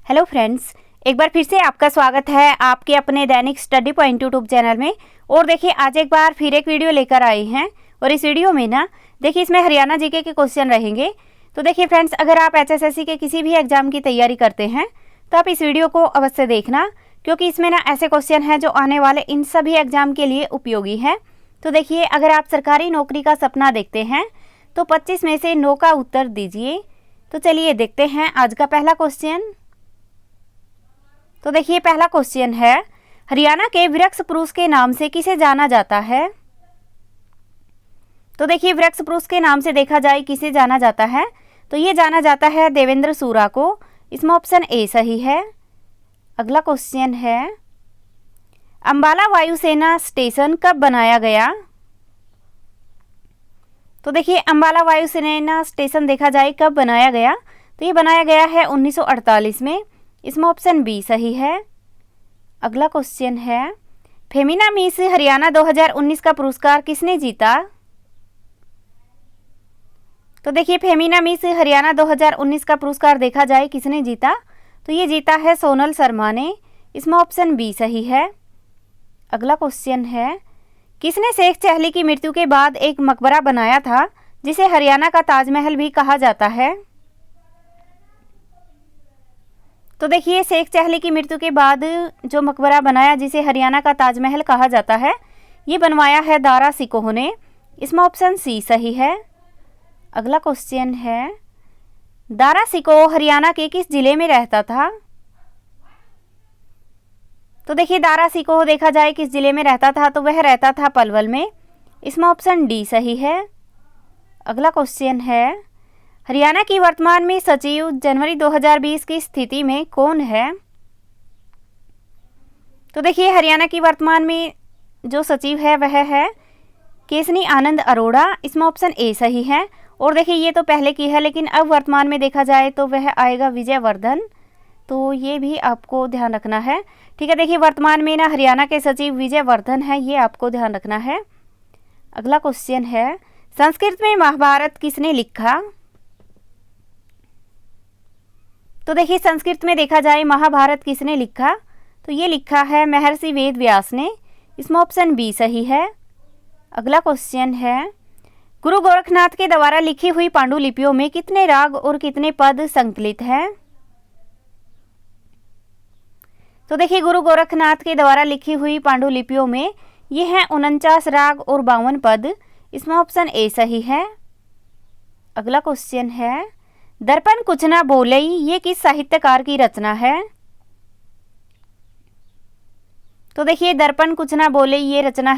Hello friends, एक बार फिर से आपका स्वागत है आपके अपने दैनिक स्टडी पॉइंट यूट्यूब चैनल में। और देखिए आज एक बार फिर एक वीडियो लेकर आए हैं और इस वीडियो में ना देखिए इसमें हरियाणा जीके के क्वेश्चन रहेंगे। तो देखिए फ्रेंड्स, अगर आप एचएसएससी के किसी भी एग्जाम की तैयारी करते हैं तो आप इस वीडियो को अवश्य देखना, क्योंकि इसमें ना ऐसे क्वेश्चन हैं जो आने वाले इन सभी एग्जाम के लिए उपयोगी हैं। तो देखिए, अगर आप सरकारी नौकरी का सपना देखते हैं तो 25 में से 9 का उत्तर दीजिए। तो चलिए देखते हैं आज का पहला क्वेश्चन। तो देखिए पहला क्वेश्चन है, हरियाणा के वृक्ष पुरुष के नाम से किसे जाना जाता है? तो देखिए वृक्ष पुरुष के नाम से देखा जाए किसे जाना जाता है तो ये जाना जाता है देवेंद्र सूरा को। इसमें ऑप्शन ए सही है। अगला क्वेश्चन है, अंबाला वायुसेना स्टेशन कब बनाया गया? तो देखिए अंबाला वायुसेना स्टेशन देखा जाए कब बनाया गया तो ये बनाया गया है 1948 में। इसमें ऑप्शन बी सही है। अगला क्वेश्चन है, फेमिना मिस हरियाणा 2019 का पुरस्कार किसने जीता? तो देखिए फेमिना मिस हरियाणा 2019 का पुरस्कार देखा जाए किसने जीता तो ये जीता है सोनल शर्मा ने। इसमें ऑप्शन बी सही है। अगला क्वेश्चन है, किसने शेख चहली की मृत्यु के बाद एक मकबरा बनाया था जिसे हरियाणा का ताजमहल भी कहा जाता है? तो देखिए शेख चहली की मृत्यु के बाद जो मकबरा बनाया जिसे हरियाणा का ताजमहल कहा जाता है ये बनवाया है दारा सिकोह ने। इसमें ऑप्शन सी सही है। अगला क्वेश्चन है, दारा सिकोह हरियाणा के किस जिले में रहता था? तो देखिए दारा सिकोह देखा जाए किस जिले में रहता था तो वह रहता था पलवल में। इसमें ऑप्शन डी सही है। अगला क्वेश्चन है, हरियाणा की वर्तमान में सचिव जनवरी 2020 की स्थिति में कौन है? तो देखिए हरियाणा की वर्तमान में जो सचिव है वह है केसनी आनंद अरोड़ा। इसमें ऑप्शन ए सही है। और देखिए ये तो पहले की है, लेकिन अब वर्तमान में देखा जाए तो वह आएगा विजय वर्धन। तो ये भी आपको ध्यान रखना है। ठीक है, देखिए वर्तमान में ना हरियाणा के सचिव विजय वर्धन है, ये आपको ध्यान रखना है। अगला क्वेश्चन है, संस्कृत में महाभारत किसने लिखा? तो देखिए संस्कृत में देखा जाए महाभारत किसने लिखा तो ये लिखा है महर्षि वेद व्यास ने। इसमें ऑप्शन बी सही है। अगला क्वेश्चन है, गुरु गोरखनाथ के द्वारा लिखी हुई पांडुलिपियों में कितने राग और कितने पद संकलित हैं? तो देखिए गुरु गोरखनाथ के द्वारा लिखी हुई पांडुलिपियों में ये हैं 49 राग और 52 पद। इसमें ऑप्शन ए सही है। अगला क्वेश्चन है, दर्पण कुछ ना बोलई ये किस साहित्यकार की रचना है? तो देखिए दर्पण कुछ ना बोलई ये रचना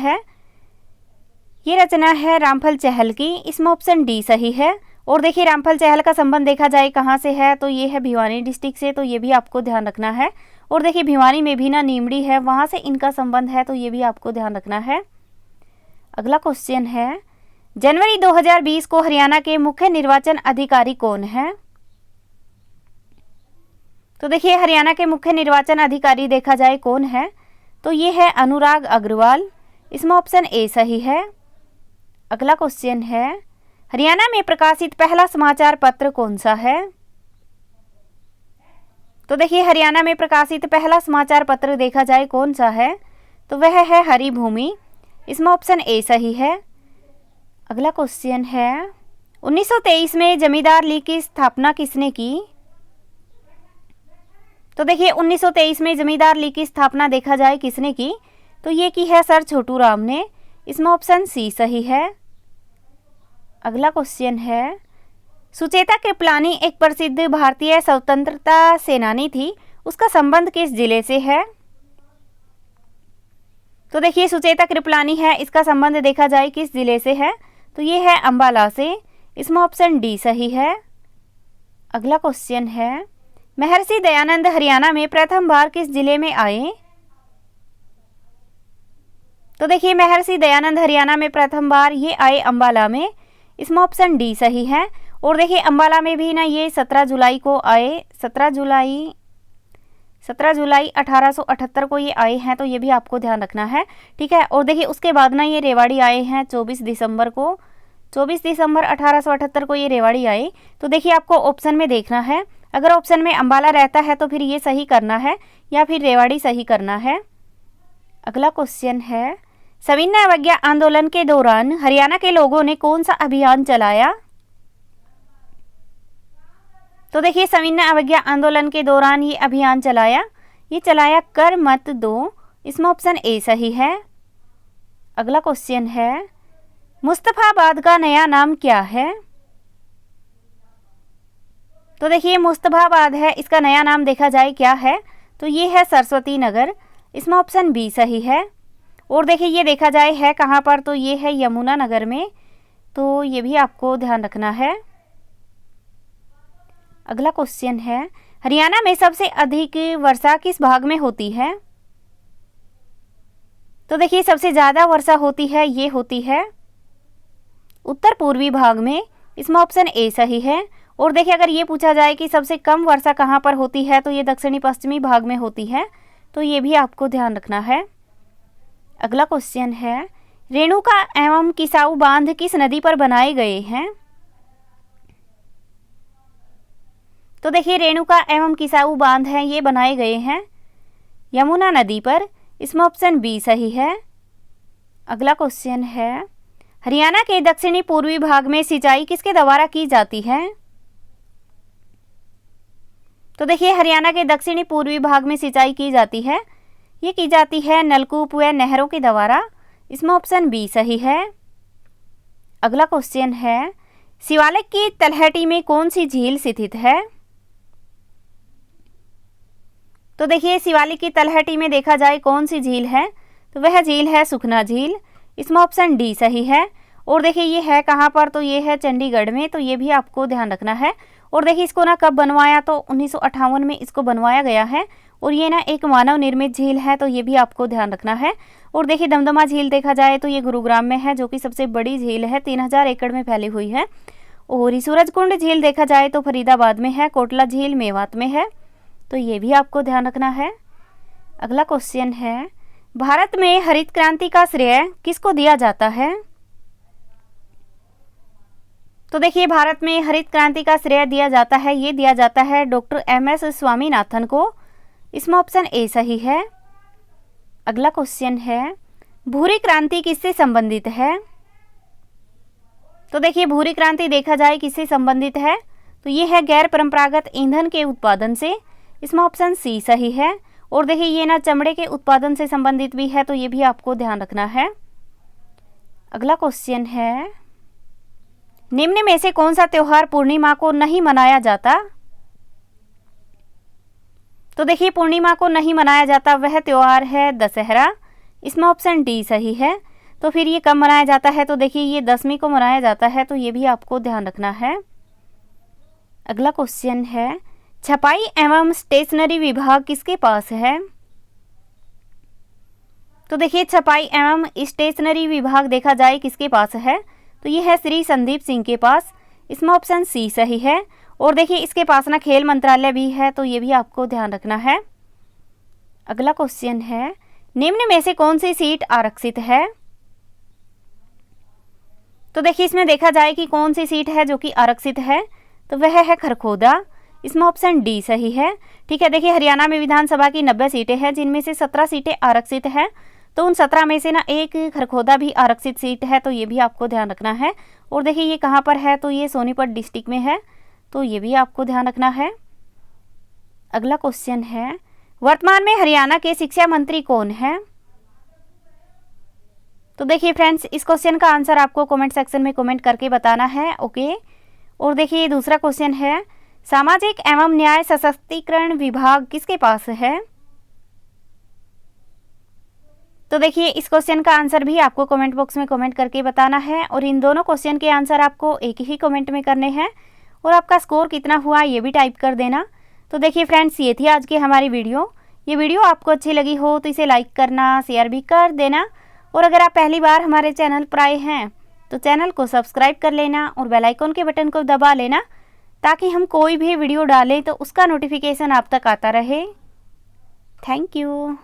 है रामफल चहल की। इसमें ऑप्शन डी सही है। और देखिए रामफल चहल का संबंध देखा जाए कहाँ से है तो ये है भिवानी डिस्ट्रिक्ट से, तो ये भी आपको ध्यान रखना है। और देखिए भिवानी में भी ना नीमड़ी है, वहाँ से इनका संबंध है, तो ये भी आपको ध्यान रखना है। अगला क्वेश्चन है, जनवरी 2020 को हरियाणा के मुख्य निर्वाचन अधिकारी कौन है? तो देखिए हरियाणा के मुख्य निर्वाचन अधिकारी देखा जाए कौन है तो ये है अनुराग अग्रवाल। इसमें ऑप्शन ए सही है। अगला क्वेश्चन है, हरियाणा में प्रकाशित पहला समाचार पत्र कौन सा है? तो देखिए हरियाणा में प्रकाशित पहला समाचार पत्र देखा जाए कौन सा है तो वह है हरिभूमि। इसमें ऑप्शन ए सही है। अगला क्वेश्चन है, 1923 में जमींदार लीग की स्थापना किसने की? तो देखिए 1923 में जमींदार लीग की स्थापना देखा जाए किसने की तो ये की है सर छोटू राम ने। इसमें ऑप्शन सी सही है। अगला क्वेश्चन है, सुचेता कृपलानी एक प्रसिद्ध भारतीय स्वतंत्रता सेनानी थी, उसका संबंध किस जिले से है? तो देखिए सुचेता कृपलानी है, इसका संबंध देखा जाए किस जिले से है तो ये है अंबाला से। इसमें ऑप्शन डी सही है। अगला क्वेश्चन है, महर्षि दयानंद हरियाणा में प्रथम बार किस जिले में आए? तो देखिए महर्षि दयानंद हरियाणा में प्रथम बार ये आए अंबाला में। इसमें ऑप्शन डी सही है। और देखिए अंबाला में भी ना ये 17 जुलाई को आए, 17 जुलाई 1878 को ये आए हैं, तो ये भी आपको ध्यान रखना है। ठीक है, और देखिए उसके बाद ना ये रेवाड़ी आए हैं 24 दिसंबर को। 24 दिसंबर 1878 को ये रेवाड़ी आए। तो देखिए आपको ऑप्शन में देखना है, अगर ऑप्शन में अंबाला रहता है तो फिर ये सही करना है या फिर रेवाड़ी सही करना है। अगला क्वेश्चन है, सविनय अवज्ञा आंदोलन के दौरान हरियाणा के लोगों ने कौन सा अभियान चलाया? तो देखिए सविनय अवज्ञा आंदोलन के दौरान ये अभियान चलाया, ये चलाया कर मत दो, इसमें ऑप्शन ए सही है। अगला क्वेश्चन है, मुस्तफाबाद का नया नाम क्या है? तो देखिए मुस्तफाबाद है, इसका नया नाम देखा जाए क्या है, तो ये है सरस्वती नगर, इसमें ऑप्शन बी सही है। और देखिए ये देखा जाए है कहाँ पर, तो ये है यमुना नगर में, तो ये भी आपको ध्यान रखना है। अगला क्वेश्चन है, हरियाणा में सबसे अधिक वर्षा किस भाग में होती है? तो देखिए सबसे ज़्यादा वर्षा होती है, ये होती है उत्तर पूर्वी भाग में, इसमें ऑप्शन ए सही है। और देखिए अगर ये पूछा जाए कि सबसे कम वर्षा कहाँ पर होती है, तो ये दक्षिणी पश्चिमी भाग में होती है, तो ये भी आपको ध्यान रखना है। अगला क्वेश्चन है, रेणुका एवं किसाऊ बांध किस नदी पर बनाए गए हैं? तो देखिए रेणुका एवं किसाऊ बांध हैं, ये बनाए गए हैं यमुना नदी पर, इसमें ऑप्शन बी सही है। अगला क्वेश्चन है, हरियाणा के दक्षिणी पूर्वी भाग में सिंचाई किसके द्वारा की जाती है? तो देखिए हरियाणा के दक्षिणी पूर्वी भाग में सिंचाई की जाती है, ये की जाती है नलकूप व नहरों के द्वारा, इसमें ऑप्शन बी सही है। अगला क्वेश्चन है, शिवालिक की तलहटी में कौन सी झील स्थित है? तो देखिए शिवालिक की तलहटी में देखा जाए कौन सी झील है, तो वह झील है सुखना झील, इसमें ऑप्शन डी सही है। और देखिए ये है कहाँ पर, तो ये है चंडीगढ़ में, तो ये भी आपको ध्यान रखना है। और देखिए इसको ना कब बनवाया, तो 1958 में इसको बनवाया गया है। और ये ना एक मानव निर्मित झील है, तो ये भी आपको ध्यान रखना है। और देखिए दमदमा झील देखा जाए तो ये गुरुग्राम में है, जो कि सबसे बड़ी झील है, 3000 एकड़ में फैली हुई है। और ये सूरजकुंड झील देखा जाए तो फरीदाबाद में है, कोटला झील मेवात में है, तो ये भी आपको ध्यान रखना है। अगला क्वेश्चन है, भारत में हरित क्रांति का श्रेय किसको दिया जाता है? तो देखिए भारत में हरित क्रांति का श्रेय दिया जाता है, ये दिया जाता है डॉक्टर एम.एस. स्वामीनाथन को, इसमें ऑप्शन ए सही है। अगला क्वेश्चन है, भूरी क्रांति किससे संबंधित है? तो देखिए भूरी क्रांति देखा जाए किससे संबंधित है, तो ये है गैर परंपरागत ईंधन के उत्पादन से, इसमें ऑप्शन सी सही है। और देखिए ये ना चमड़े के उत्पादन से संबंधित भी है, तो ये भी आपको ध्यान रखना है। अगला क्वेश्चन है, निम्न में से कौन सा त्योहार पूर्णिमा को नहीं मनाया जाता? तो देखिए पूर्णिमा को नहीं मनाया जाता, वह त्योहार है दशहरा, इसमें ऑप्शन डी सही है। तो फिर ये कब मनाया जाता है, तो देखिए ये 10वीं को मनाया जाता है, तो ये भी आपको ध्यान रखना है। अगला क्वेश्चन है, छपाई एवं स्टेशनरी विभाग किसके पास है? तो देखिए छपाई एवं स्टेशनरी विभाग देखा जाए किसके पास है, तो ये है श्री संदीप सिंह के पास, इसमें ऑप्शन सी सही है। और देखिए इसके पास ना खेल मंत्रालय भी है, तो ये भी आपको ध्यान रखना है। अगला क्वेश्चन है, निम्न में से कौन सी सीट आरक्षित है? तो देखिए इसमें देखा जाए कि कौन सी सीट है जो कि आरक्षित है, तो वह है खरखोदा, इसमें ऑप्शन डी सही है। ठीक है, देखिए हरियाणा में विधानसभा की 90 सीटें हैं, जिनमें से 17 सीटें आरक्षित हैं, तो उन 17 में से ना एक खरखोदा भी आरक्षित सीट है, तो ये भी आपको ध्यान रखना है। और देखिए ये कहाँ पर है, तो ये सोनीपत डिस्ट्रिक्ट में है, तो ये भी आपको ध्यान रखना है। अगला क्वेश्चन है, वर्तमान में हरियाणा के शिक्षा मंत्री कौन है? तो देखिए फ्रेंड्स इस क्वेश्चन का आंसर आपको कमेंट सेक्शन में कमेंट करके बताना है, ओके। और देखिए दूसरा क्वेश्चन है, सामाजिक एवं न्याय सशक्तिकरण विभाग किसके पास है? तो देखिए इस क्वेश्चन का आंसर भी आपको कमेंट बॉक्स में कमेंट करके बताना है। और इन दोनों क्वेश्चन के आंसर आपको एक ही कमेंट में करने हैं, और आपका स्कोर कितना हुआ ये भी टाइप कर देना। तो देखिए फ्रेंड्स ये थी आज की हमारी वीडियो। ये वीडियो आपको अच्छी लगी हो तो इसे लाइक करना, शेयर भी कर देना। और अगर आप पहली बार हमारे चैनल पर आए हैं तो चैनल को सब्सक्राइब कर लेना और बेल आइकन के बटन को दबा लेना, ताकि हम कोई भी वीडियो डालें तो उसका नोटिफिकेशन आप तक आता रहे। Thank you.